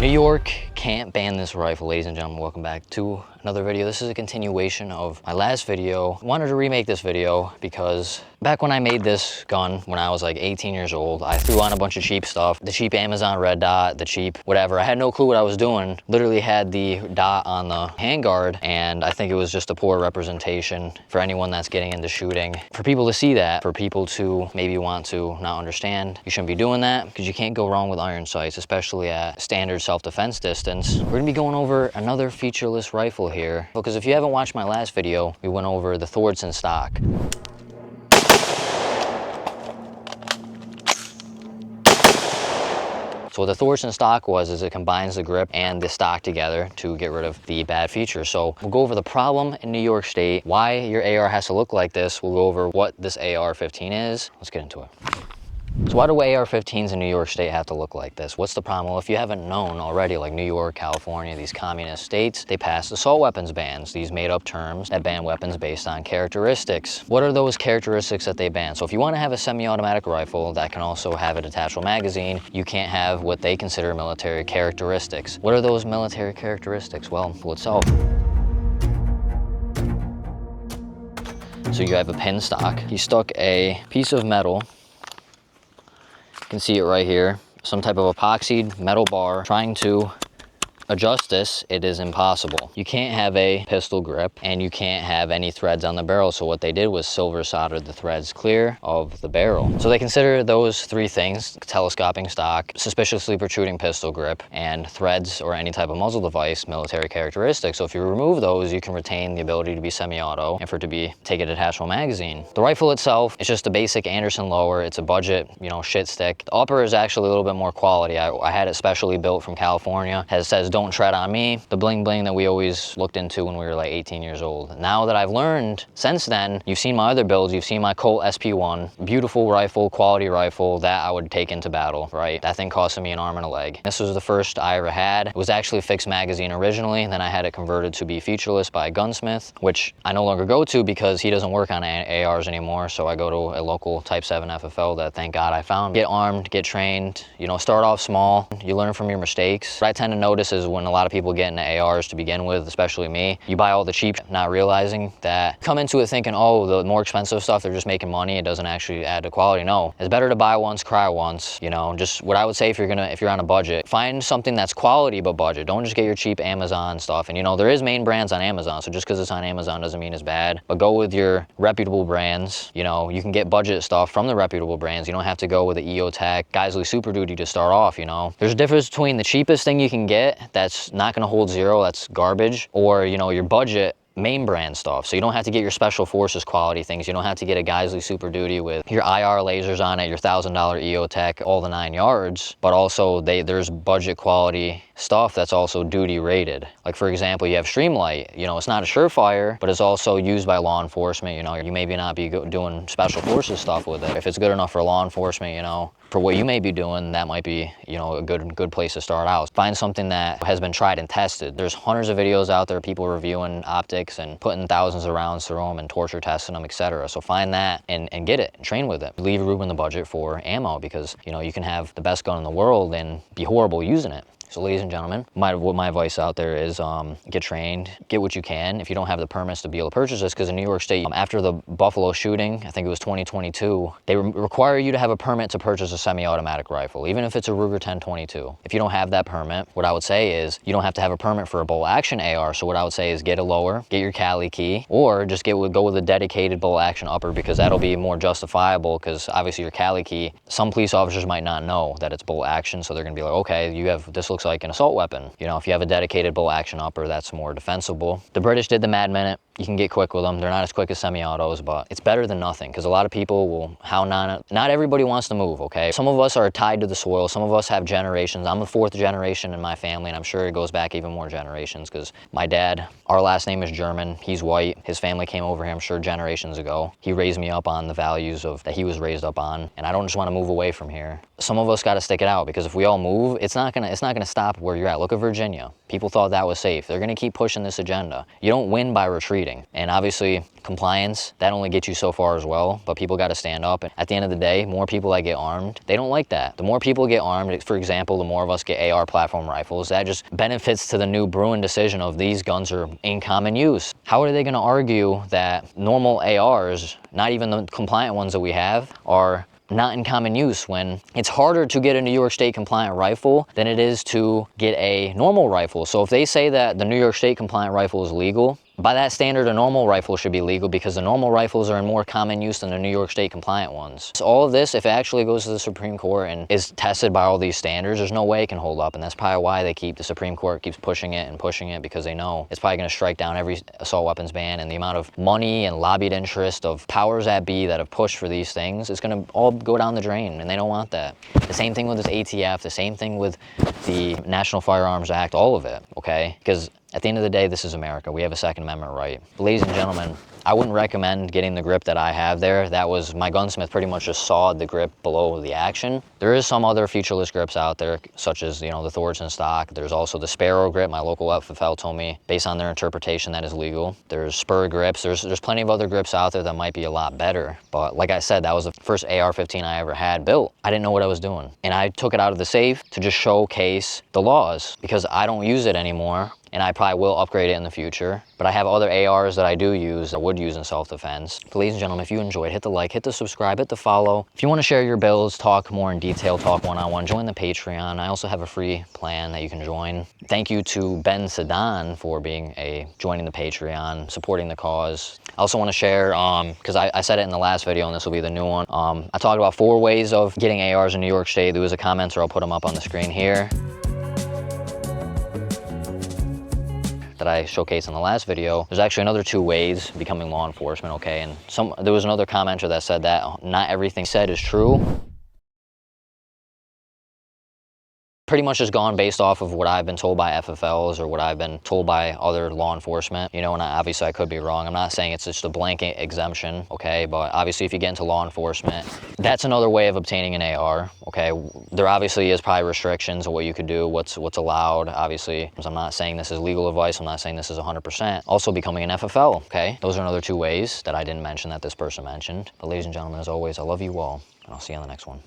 New York can't ban this rifle. Ladies and gentlemen, welcome back to another video. This is a continuation of my last video. I wanted to remake this video because back when I made this gun, when I was like 18 years old, I threw on a bunch of cheap stuff. The cheap Amazon red dot, the cheap whatever. I had no clue what I was doing. Literally had the dot on the handguard, and I think it was just a poor representation for anyone that's getting into shooting. For people to see that, for people to maybe want to not understand, you shouldn't be doing that because you can't go wrong with iron sights, especially at standard self-defense distance. We're gonna be going over another featureless rifle here, because if you haven't watched my last video, we went over the Thordsen stock. So what the Thordsen stock is it combines the grip and the stock together to get rid of the bad features. So we'll go over the problem in New York State, why your AR has to look like this. We'll go over what this AR-15 is. Let's get into it. So why do AR-15s in New York State have to look like this? What's the problem? Well, if you haven't known already, like New York, California, these communist states, they passed assault weapons bans, these made-up terms that ban weapons based on characteristics. What are those characteristics that they ban? So if you want to have a semi-automatic rifle that can also have a detachable magazine, you can't have what they consider military characteristics. What are those military characteristics? Well, itself. So you have a pin stock. He stuck a piece of metal. You can see it right here, some type of epoxied metal bar. Trying to adjust this, it is impossible. You can't have a pistol grip and you can't have any threads on the barrel. So what they did was silver-soldered the threads clear of the barrel. So they consider those three things: telescoping stock, suspiciously protruding pistol grip, and threads or any type of muzzle device military characteristics. So if you remove those, you can retain the ability to be semi-auto and for it to take a detachable magazine. The rifle itself is just a basic Anderson lower. It's a budget, shit stick. The upper is actually a little bit more quality. I had it specially built from California. It says "Don't tread on me," the bling bling that we always looked into when we were like 18 years old. Now that I've learned since then, you've seen my other builds, you've seen my Colt SP1, beautiful rifle, quality rifle that I would take into battle, right? That thing costed me an arm and a leg. This was the first I ever had. It was actually a fixed magazine originally, and then I had it converted to be featureless by a gunsmith, which I no longer go to because he doesn't work on ARs anymore. So I go to a local Type 7 FFL that thank God I found. Get armed, get trained, start off small. You learn from your mistakes. What I tend to notice is when a lot of people get into ARs to begin with, especially me, you buy all the cheap, not realizing that come into it thinking, oh, the more expensive stuff, they're just making money, it doesn't actually add to quality. No, it's better to buy once, cry once. Just what I would say if you're on a budget, find something that's quality but budget. Don't just get your cheap Amazon stuff. And there is main brands on Amazon, so just because it's on Amazon doesn't mean it's bad, but go with your reputable brands. You can get budget stuff from the reputable brands. You don't have to go with the EOTech, Geisley Super Duty to start off. There's a difference between the cheapest thing you can get that's not going to hold zero, that's garbage, or your budget main brand stuff. So you don't have to get your special forces quality things. You don't have to get a Geisley Super Duty with your IR lasers on it, your $1,000 EOTech, all the 9 yards, but also there's budget quality stuff that's also duty rated. Like for example, you have Streamlight. It's not a Surefire, but it's also used by law enforcement. You maybe not be doing special forces stuff with it. If it's good enough for law enforcement, for what you may be doing, that might be, a good place to start out. Find something that has been tried and tested. There's hundreds of videos out there, people reviewing optics and putting thousands of rounds through them and torture testing them, etc. So find that and get it, and train with it. Leave room in the budget for ammo because, you can have the best gun in the world and be horrible using it. So ladies and gentlemen, my advice out there is get trained, get what you can. If you don't have the permits to be able to purchase this, because in New York State, after the Buffalo shooting, I think it was 2022, they require you to have a permit to purchase a semi-automatic rifle, even if it's a Ruger 1022. If you don't have that permit, what I would say is you don't have to have a permit for a bolt action AR. So what I would say is get a lower, get your Cali key, or just go with a dedicated bolt action upper, because that'll be more justifiable, because obviously your Cali key, some police officers might not know that it's bolt action, so they're gonna be like, okay, this looks like an assault weapon. If you have a dedicated bolt action upper, that's more defensible. The British did the Mad Minute. You can get quick with them. They're not as quick as semi-autos, but it's better than nothing, because a lot of people will hound on it. Not everybody wants to move, okay? Some of us are tied to the soil. Some of us have generations. I'm the 4th generation in my family, and I'm sure it goes back even more generations, because my dad, our last name is German. He's white. His family came over here, I'm sure, generations ago. He raised me up on the values that he was raised up on, and I don't just want to move away from here. Some of us got to stick it out, because if we all move, it's not gonna stop where you're at. Look at Virginia. People thought that was safe. They're gonna keep pushing this agenda. You don't win by retreating. reading. And obviously compliance, that only gets you so far as well, but people got to stand up. And at the end of the day, more people that get armed, they don't like that. The more people get armed, for example, the more of us get AR platform rifles, that just benefits to the new Bruin decision of these guns are in common use. How are they going to argue that normal ARs, not even the compliant ones that we have, are not in common use when it's harder to get a New York State compliant rifle than it is to get a normal rifle? So if they say that the New York State compliant rifle is legal, by that standard, a normal rifle should be legal because the normal rifles are in more common use than the New York State compliant ones. So all of this, if it actually goes to the Supreme Court and is tested by all these standards, there's no way it can hold up. And that's probably why the Supreme Court keeps pushing it, because they know it's probably going to strike down every assault weapons ban, and the amount of money and lobbied interest of powers that be that have pushed for these things is going to all go down the drain, and they don't want that. The same thing with this ATF, the same thing with the National Firearms Act, all of it, okay? Because at the end of the day, this is America. We have a Second Amendment right. But ladies and gentlemen, I wouldn't recommend getting the grip that I have there. That was, my gunsmith pretty much just sawed the grip below the action. There is some other featureless grips out there, such as, you know, the Thordsen stock. There's also the Sparrow grip. My local FFL told me, based on their interpretation, that is legal. There's spur grips. There's plenty of other grips out there that might be a lot better. But like I said, that was the first AR-15 I ever had built. I didn't know what I was doing. And I took it out of the safe to just showcase the laws, because I don't use it anymore. And I probably will upgrade it in the future. But I have other ARs that I do use, that I would use in self-defense. But ladies and gentlemen, if you enjoyed, hit the like, hit the subscribe, hit the follow. If you want to share your builds, talk more in detail, talk one-on-one, join the Patreon. I also have a free plan that you can join. Thank you to Ben Sedan for joining the Patreon, supporting the cause. I also want to share, because I said it in the last video, and this will be the new one. I talked about 4 ways of getting ARs in New York State. There was a comment, or I'll put them up on the screen here, that I showcased in the last video. There's actually another 2 ways becoming law enforcement, okay? And there was another commenter that said that not everything said is true. Pretty much just gone based off of what I've been told by FFLs or what I've been told by other law enforcement, you know, and obviously I could be wrong. I'm not saying it's just a blanket exemption, okay? But obviously if you get into law enforcement, that's another way of obtaining an AR, okay? There obviously is probably restrictions of what you could do, what's allowed, obviously. I'm not saying this is legal advice. I'm not saying this is 100%. Also becoming an FFL, okay? Those are another 2 ways that I didn't mention that this person mentioned. But ladies and gentlemen, as always, I love you all, and I'll see you on the next one.